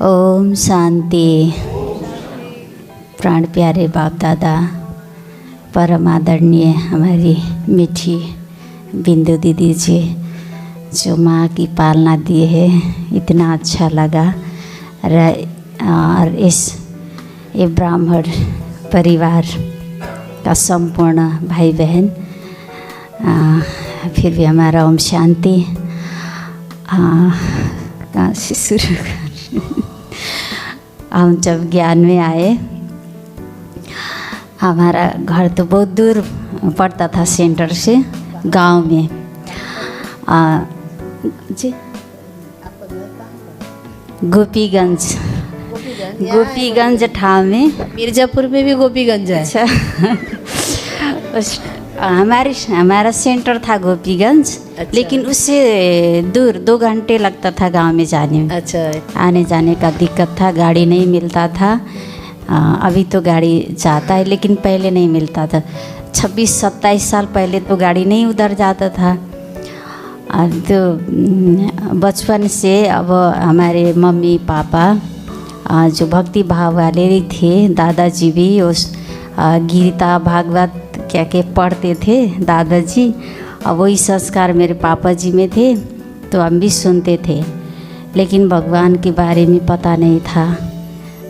ओम शांति। प्राण प्यारे बाप दादा, परम आदरणीय हमारी मीठी बिंदु दीदी जी, जो माँ की पालना दिए है, इतना अच्छा लगा। और ये ब्राह्मण परिवार का संपूर्ण भाई बहन, फिर भी हमारा ओम शांति। कहाँ से शुरू कर हम जब ज्ञान में आए, हमारा घर तो बहुत दूर पड़ता था सेंटर से, गांव में। जी गोपीगंज ठाव में। मिर्जापुर में भी गोपीगंज है। अच्छा हमारा सेंटर था गोपीगंज। अच्छा। लेकिन उससे दूर 2 घंटे लगता था गांव में जाने में। अच्छा। आने जाने का दिक्कत था, गाड़ी नहीं मिलता था। अभी तो गाड़ी जाता है, लेकिन पहले नहीं मिलता था। 26-27 साल पहले तो गाड़ी नहीं उधर जाता था। तो बचपन से अब हमारे मम्मी पापा जो भक्ति भाव वाले थे, दादाजी भी उस गीता भागवत क्या क्या पढ़ते थे दादाजी, और वही संस्कार मेरे पापा जी में थे, तो हम भी सुनते थे। लेकिन भगवान के बारे में पता नहीं था,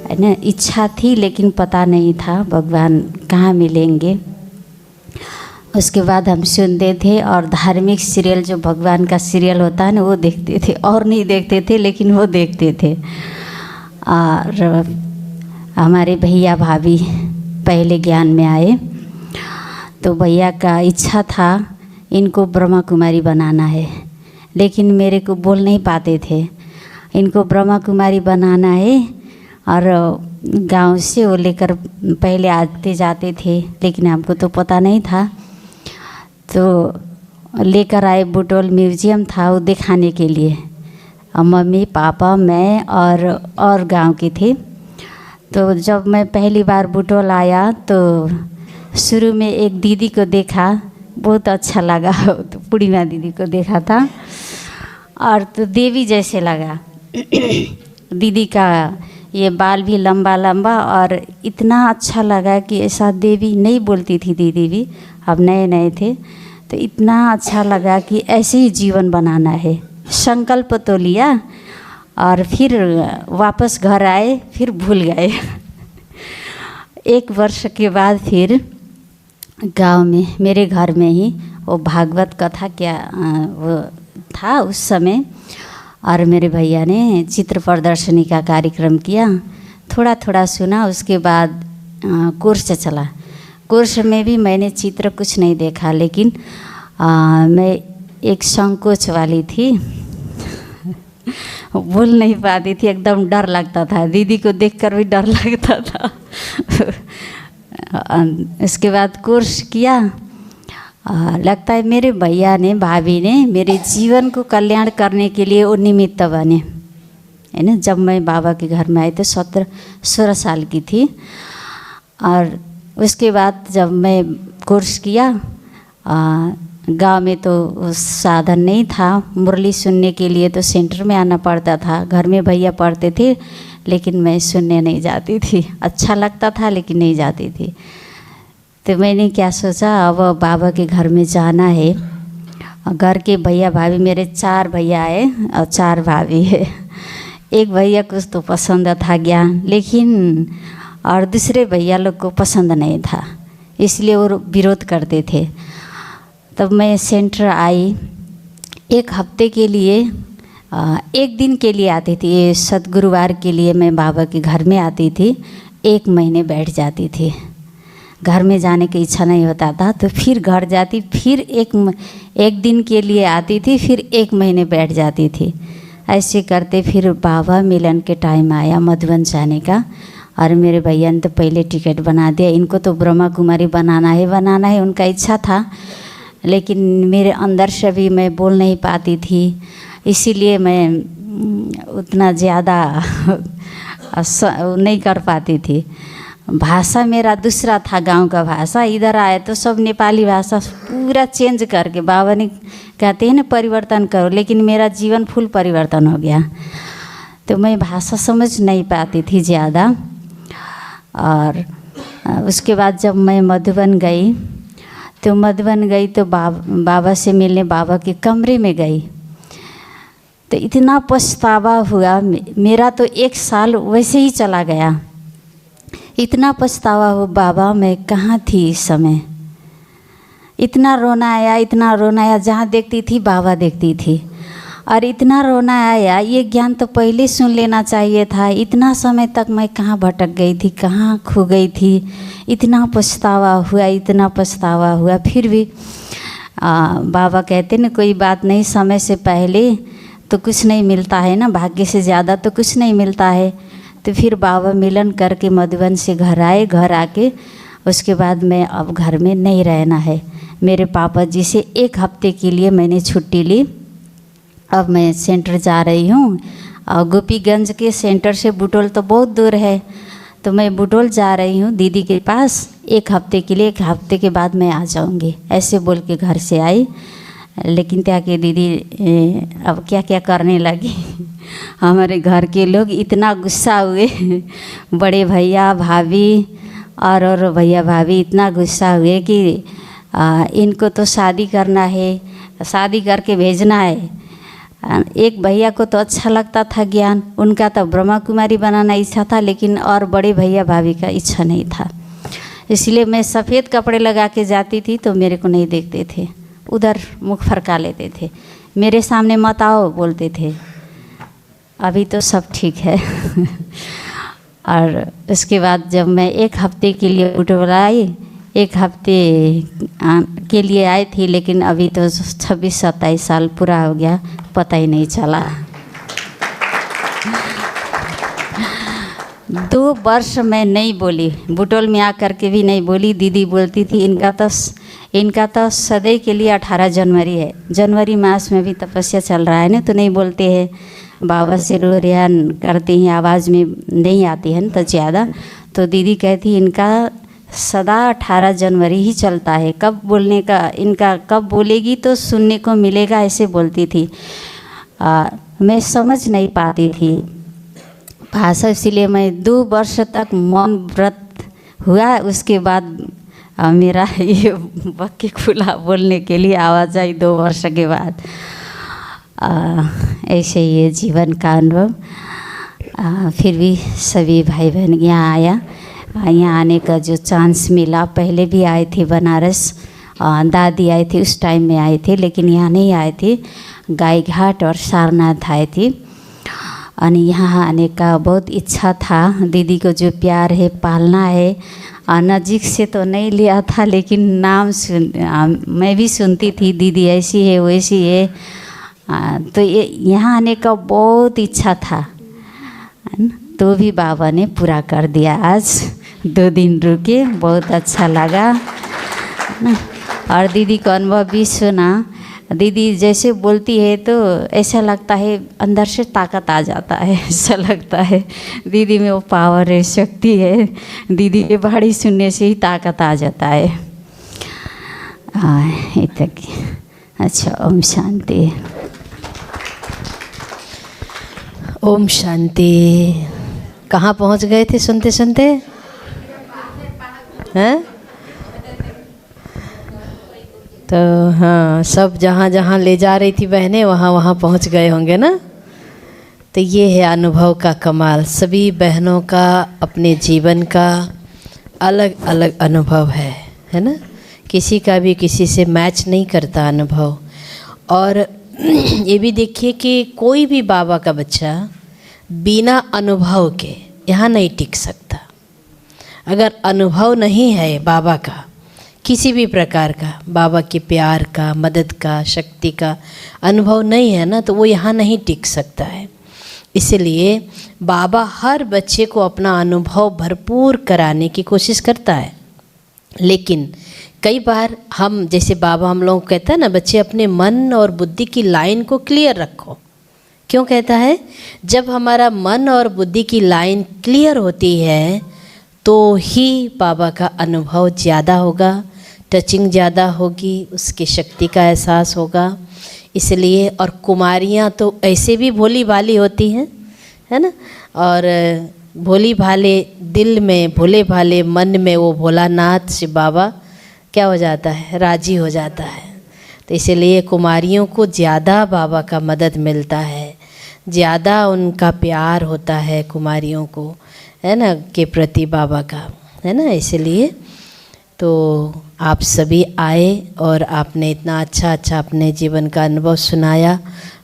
है ना। इच्छा थी लेकिन पता नहीं था भगवान कहाँ मिलेंगे। उसके बाद हम सुनते थे, और धार्मिक सीरियल जो भगवान का सीरियल होता है ना, वो देखते थे। और नहीं देखते थे, लेकिन वो देखते थे। और हमारे भैया भाभी पहले ज्ञान में आए, तो भैया का इच्छा था इनको ब्रह्मा कुमारी बनाना है, लेकिन मेरे को बोल नहीं पाते थे इनको ब्रह्मा कुमारी बनाना है। और गांव से वो लेकर पहले आते जाते थे, लेकिन हमको तो पता नहीं था। तो लेकर आए, बुटोल म्यूजियम था वो दिखाने के लिए। मम्मी पापा मैं और गांव के थे। तो जब मैं पहली बार बुटोल आया, तो शुरू में एक दीदी को देखा, बहुत अच्छा लगा। तो पूर्णिमा दीदी को देखा था, और तो देवी जैसे लगा। दीदी का ये बाल भी लंबा लंबा, और इतना अच्छा लगा कि ऐसा देवी नहीं बोलती थी दीदी भी, अब नए नए थे। तो इतना अच्छा लगा कि ऐसे ही जीवन बनाना है। संकल्प तो लिया, और फिर वापस घर आए, फिर भूल गए। 1 वर्ष के बाद फिर गांव में मेरे घर में ही वो भागवत कथा क्या वो था उस समय, और मेरे भैया ने चित्र प्रदर्शनी का कार्यक्रम किया। थोड़ा थोड़ा सुना, उसके बाद कोर्स चला। कोर्स में भी मैंने चित्र कुछ नहीं देखा, लेकिन मैं एक संकोच वाली थी। बोल नहीं पाती थी, एकदम डर लगता था। दीदी को देखकर भी डर लगता था। इसके बाद कोर्स किया। लगता है मेरे भैया ने, भाभी ने मेरे जीवन को कल्याण करने के लिए वो निमित्त बने, है ना। जब मैं बाबा के घर में आई तो 16 साल की थी। और उसके बाद जब मैं कोर्स किया, गांव में तो साधन नहीं था मुरली सुनने के लिए, तो सेंटर में आना पड़ता था। घर में भैया पढ़ते थे, लेकिन मैं सुनने नहीं जाती थी। अच्छा लगता था, लेकिन नहीं जाती थी। तो मैंने क्या सोचा, अब बाबा के घर में जाना है। घर के भैया भाभी, मेरे 4 भैया है और 4 भाभी है। एक भैया को तो पसंद था ज्ञान, लेकिन और दूसरे भैया लोग को पसंद नहीं था, इसलिए वो विरोध करते थे। तब मैं सेंटर आई। 1 हफ्ते के लिए, 1 दिन के लिए आती थी। ये सद्गुरुवार के लिए मैं बाबा के घर में आती थी। 1 महीने बैठ जाती थी। घर में जाने की इच्छा नहीं होता था, तो फिर घर जाती, फिर एक दिन के लिए आती थी, फिर 1 महीने बैठ जाती थी। ऐसे करते फिर बाबा मिलन के टाइम आया मधुबन जाने का, और मेरे भैया ने तो पहले टिकट बना दिया। इनको तो ब्रह्मा कुमारी बनाना है, उनका इच्छा था। लेकिन मेरे अंदर से भी मैं बोल नहीं पाती थी, इसीलिए मैं उतना ज़्यादा नहीं कर पाती थी। भाषा मेरा दूसरा था, गांव का भाषा। इधर आए तो सब नेपाली भाषा पूरा चेंज करके, बाबा ने कहते हैं ना परिवर्तन करो, लेकिन मेरा जीवन फुल परिवर्तन हो गया। तो मैं भाषा समझ नहीं पाती थी ज़्यादा। और उसके बाद जब मैं मधुबन गई तो बाबा से मिलने बाबा के कमरे में गई तो इतना पछतावा हुआ। मेरा तो 1 साल वैसे ही चला गया। इतना पछतावा हुआ, बाबा मैं कहाँ थी इस समय। इतना रोना आया, जहाँ देखती थी बाबा देखती थी। और इतना रोना आया, ये ज्ञान तो पहले सुन लेना चाहिए था। इतना समय तक मैं कहाँ भटक गई थी, कहाँ खो गई थी। इतना पछतावा हुआ। फिर भी बाबा कहते न कोई बात नहीं, समय से पहले तो कुछ नहीं मिलता है ना, भाग्य से ज़्यादा तो कुछ नहीं मिलता है। तो फिर बाबा मिलन करके मधुबन से घर आए। घर आके उसके बाद मैं अब घर में नहीं रहना है। मेरे पापा जी से 1 हफ्ते के लिए मैंने छुट्टी ली। अब मैं सेंटर जा रही हूँ और गोपीगंज के सेंटर से बुटोल तो बहुत दूर है, तो मैं बुटोल जा रही हूँ दीदी के पास 1 हफ्ते के लिए। 1 हफ्ते के बाद मैं आ जाऊँगी, ऐसे बोल के घर से आई। लेकिन क्या कि दीदी अब क्या क्या करने लगी। हमारे घर के लोग इतना गुस्सा हुए, बड़े भैया भाभी और भैया भाभी इतना गुस्सा हुए कि इनको तो शादी करना है, शादी करके भेजना है। एक भैया को तो अच्छा लगता था ज्ञान, उनका तो ब्रह्मा कुमारी बनाना इच्छा था, लेकिन और बड़े भैया भाभी का इच्छा नहीं था। इसलिए मैं सफ़ेद कपड़े लगा के जाती थी तो मेरे को नहीं देखते थे, उधर मुख फरका लेते थे, मेरे सामने मत आओ बोलते थे। अभी तो सब ठीक है। और उसके बाद जब मैं 1 हफ्ते के लिए बुटोल आई, 1 हफ्ते के लिए आई थी, लेकिन अभी तो 26-27 साल पूरा हो गया, पता ही नहीं चला। 2 वर्ष मैं नहीं बोली, बुटोल में आकर के भी नहीं बोली। दीदी बोलती थी इनका तो सदैव के लिए 18 जनवरी है, जनवरी मास में भी तपस्या चल रहा है ना, तो नहीं बोलते हैं। बाबा से रो रियान करती हैं, आवाज़ में नहीं आती है ना तो ज़्यादा। तो दीदी कहती इनका सदा 18 जनवरी ही चलता है, कब बोलने का, इनका कब बोलेगी तो सुनने को मिलेगा, ऐसे बोलती थी। मैं समझ नहीं पाती थी भाषा, इसीलिए मैं 2 वर्ष तक मौन व्रत हुआ। उसके बाद मेरा ये बक्के खुला बोलने के लिए आवाज़ आई 2 वर्ष के बाद। ऐसे ये जीवन का अनुभव। फिर भी सभी भाई बहन यहाँ आया, यहाँ आने का जो चांस मिला। पहले भी आए थे बनारस, दादी आई थी उस टाइम में आए थे, लेकिन यहाँ नहीं आए थे। गाय घाट और सारनाथ आए थे। और यहाँ आने का बहुत इच्छा था। दीदी को जो प्यार है पालना है। नज़दीक से तो नहीं लिया था, लेकिन नाम मैं भी सुनती थी, दीदी ऐसी है वैसी है। तो ये यहाँ आने का बहुत इच्छा था, तो भी बाबा ने पूरा कर दिया। आज 2 दिन रुके, बहुत अच्छा लगा। और दीदी का अनुभव भी सुना। दीदी जैसे बोलती है तो ऐसा लगता है अंदर से ताकत आ जाता है, ऐसा लगता है दीदी में वो पावर है, शक्ति है। दीदी के बाणी सुनने से ही ताकत आ जाता है। अच्छा, ओम शांति। ओम शांति। कहाँ पहुँच गए थे सुनते सुनते? हैं? तो हाँ, सब जहाँ जहाँ ले जा रही थी बहनें वहाँ वहाँ पहुँच गए होंगे ना। तो ये है अनुभव का कमाल। सभी बहनों का अपने जीवन का अलग अलग अनुभव है ना। किसी का भी किसी से मैच नहीं करता अनुभव। और ये भी देखिए कि कोई भी बाबा का बच्चा बिना अनुभव के यहाँ नहीं टिक सकता। अगर अनुभव नहीं है बाबा का, किसी भी प्रकार का, बाबा के प्यार का, मदद का, शक्ति का अनुभव नहीं है ना, तो वो यहाँ नहीं टिक सकता है। इसलिए बाबा हर बच्चे को अपना अनुभव भरपूर कराने की कोशिश करता है। लेकिन कई बार हम, जैसे बाबा हम लोग कहता है ना, बच्चे अपने मन और बुद्धि की लाइन को क्लियर रखो। क्यों कहता है? जब हमारा मन और बुद्धि की लाइन क्लियर होती है तो ही बाबा का अनुभव ज़्यादा होगा, टचिंग ज़्यादा होगी, उसकी शक्ति का एहसास होगा। इसलिए और कुमारियाँ तो ऐसे भी भोली भाली होती हैं, है ना। और भोली भाले दिल में, भोले भाले मन में वो भोलानाथ शिव बाबा क्या हो जाता है, राजी हो जाता है। तो इसीलिए कुमारियों को ज़्यादा बाबा का मदद मिलता है, ज़्यादा उनका प्यार होता है कुमारियों को, है ना, के प्रति बाबा का, है ना। इसलिए तो आप सभी आए और आपने इतना अच्छा अपने जीवन का अनुभव सुनाया।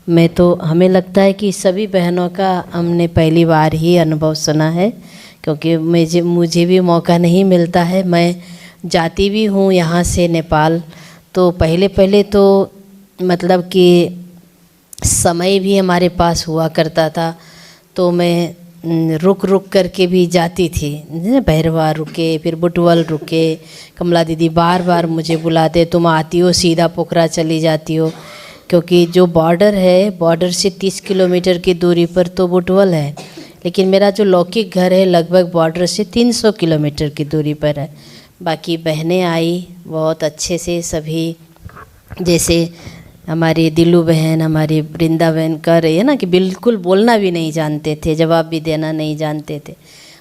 मैं तो, हमें लगता है कि सभी बहनों का हमने पहली बार ही अनुभव सुना है, क्योंकि मुझे भी मौका नहीं मिलता है। मैं जाती भी हूँ यहाँ से नेपाल, तो पहले तो मतलब कि समय भी हमारे पास हुआ करता था, तो मैं रुक करके भी जाती थी। भैरवा रुके, फिर बुटवल रुके, कमला दीदी बार बार मुझे बुलाते, तुम आती हो सीधा पोखरा चली जाती हो, क्योंकि जो बॉर्डर है, बॉर्डर से 30 किलोमीटर की दूरी पर तो बुटवल है, लेकिन मेरा जो लौकिक घर है लगभग बॉर्डर से 300 किलोमीटर की दूरी पर है। बाकी बहनें आई बहुत अच्छे से सभी, जैसे हमारी दिलू बहन, हमारी वृंदा बहन कर रही है ना, कि बिल्कुल बोलना भी नहीं जानते थे, जवाब भी देना नहीं जानते थे,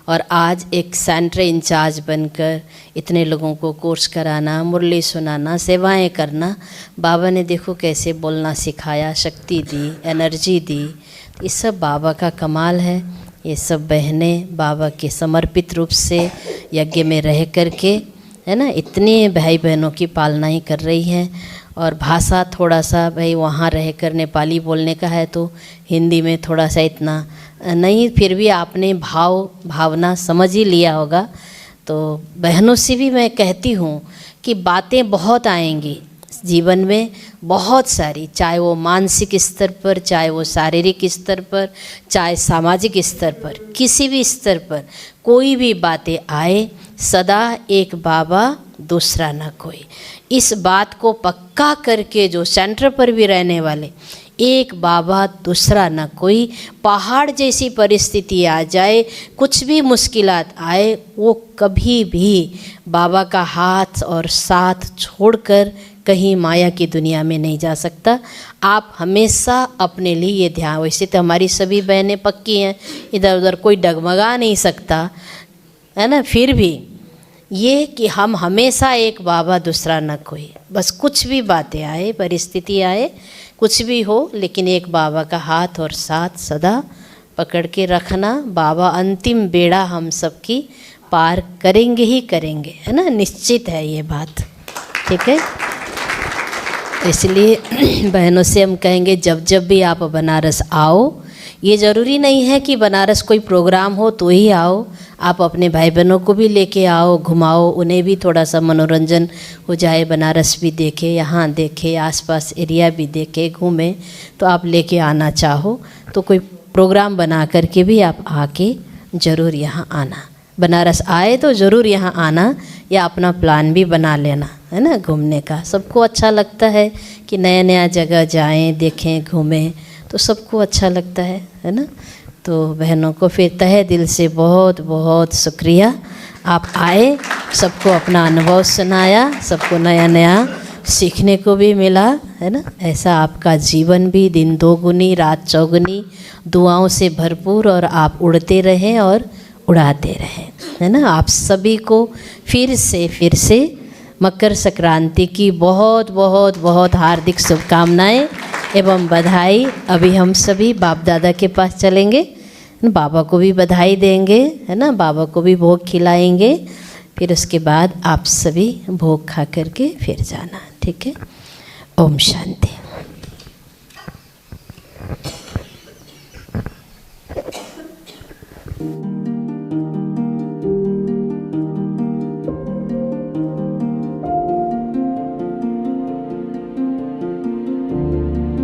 और आज एक सेंटर इंचार्ज बनकर इतने लोगों को कोर्स कराना, मुरली सुनाना, सेवाएं करना, बाबा ने देखो कैसे बोलना सिखाया, शक्ति दी, एनर्जी दी। ये सब बाबा का कमाल है। ये सब बहनें बाबा के समर्पित रूप से यज्ञ में रह करके, है ना, इतने भाई बहनों की पालना ही कर रही हैं। और भाषा थोड़ा सा भाई वहाँ रह कर नेपाली बोलने का है, तो हिंदी में थोड़ा सा इतना नहीं, फिर भी आपने भावना समझ ही लिया होगा। तो बहनों से भी मैं कहती हूँ कि बातें बहुत आएंगी जीवन में, बहुत सारी, चाहे वो मानसिक स्तर पर, चाहे वो शारीरिक स्तर पर, चाहे सामाजिक स्तर पर, किसी भी स्तर पर कोई भी बातें आए, सदा एक बाबा दूसरा न कोई। इस बात को पक्का करके जो सेंटर पर भी रहने वाले, एक बाबा दूसरा न कोई, पहाड़ जैसी परिस्थिति आ जाए, कुछ भी मुश्किलात आए, वो कभी भी बाबा का हाथ और साथ छोड़कर कहीं माया की दुनिया में नहीं जा सकता। आप हमेशा अपने लिए ये ध्यान, वैसे तो हमारी सभी बहनें पक्की हैं, इधर उधर कोई डगमगा नहीं सकता, है ना, फिर भी ये कि हम हमेशा एक बाबा दूसरा न कोई, बस कुछ भी बातें आए, परिस्थिति आए, कुछ भी हो, लेकिन एक बाबा का हाथ और साथ सदा पकड़ के रखना। बाबा अंतिम बेड़ा हम सबकी पार करेंगे ही करेंगे, है ना, निश्चित है ये बात, ठीक है। इसलिए बहनों से हम कहेंगे जब भी आप बनारस आओ, ये ज़रूरी नहीं है कि बनारस कोई प्रोग्राम हो तो ही आओ, आप अपने भाई बहनों को भी लेके आओ, घुमाओ, उन्हें भी थोड़ा सा मनोरंजन हो जाए, बनारस भी देखे, यहाँ देखे, आसपास एरिया भी देखे, घूमें। तो आप लेके आना चाहो तो कोई प्रोग्राम बना करके भी आप आके ज़रूर यहाँ आना। बनारस आए तो ज़रूर यहाँ आना, या अपना प्लान भी बना लेना, है ना, घूमने का। सबको अच्छा लगता है कि नया नया जगह जाएं, देखें, घूमें, तो सबको अच्छा लगता है ना। तो बहनों को फिर तहे दिल से बहुत बहुत शुक्रिया, आप आए, सबको अपना अनुभव सुनाया, सबको नया नया सीखने को भी मिला, है ना। ऐसा आपका जीवन भी दिन दोगुनी रात चौगुनी दुआओं से भरपूर, और आप उड़ते रहें और उड़ाते रहें, है ना। आप सभी को फिर से मकर संक्रांति की बहुत बहुत बहुत हार्दिक शुभकामनाएं एवं बधाई। अभी हम सभी बाप दादा के पास चलेंगे, बाबा को भी बधाई देंगे, है ना, बाबा को भी भोग खिलाएंगे, फिर उसके बाद आप सभी भोग खा करके फिर जाना, ठीक है। ओम शांति।